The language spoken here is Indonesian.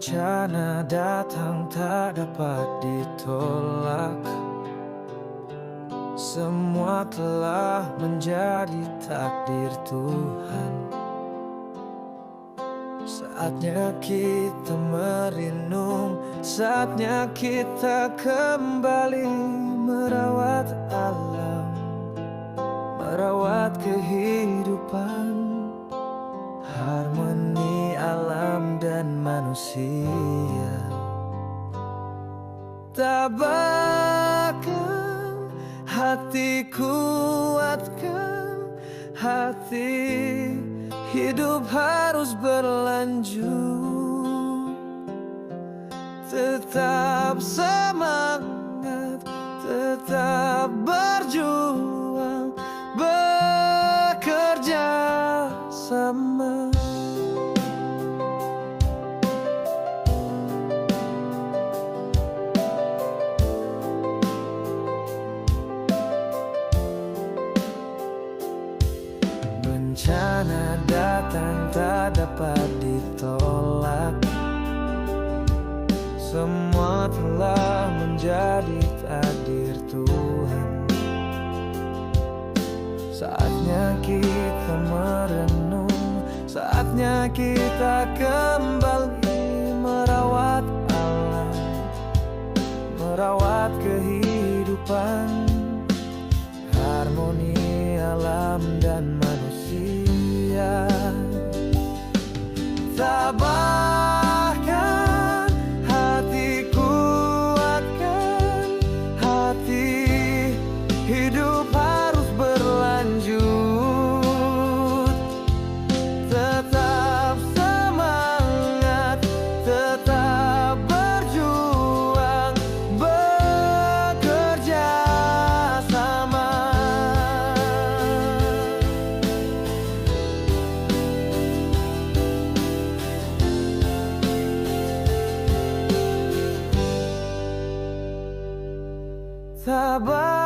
Bencana datang tak dapat ditolak. Semua telah menjadi takdir Tuhan. Saatnya kita merenung, saatnya kita kembali merawat alam, merawat kehidupan, harmoni alam dan manusia. Tabahkan hati, kuatkan hati, hidup harus berlanjut. Tetap semangat, tetap berjuang, bekerja sama. Bencana datang tak dapat ditolak. Semua telah menjadi takdir Tuhan. Saatnya kita merenung, saatnya kita kembali merawat alam, merawat kehidupan, harmoni alam dan manusia. Tabahkan hati, kuatkan hati, hidup harus berlanjut. Tetap semangat, tetap berjuang, bekerja sama. Tabah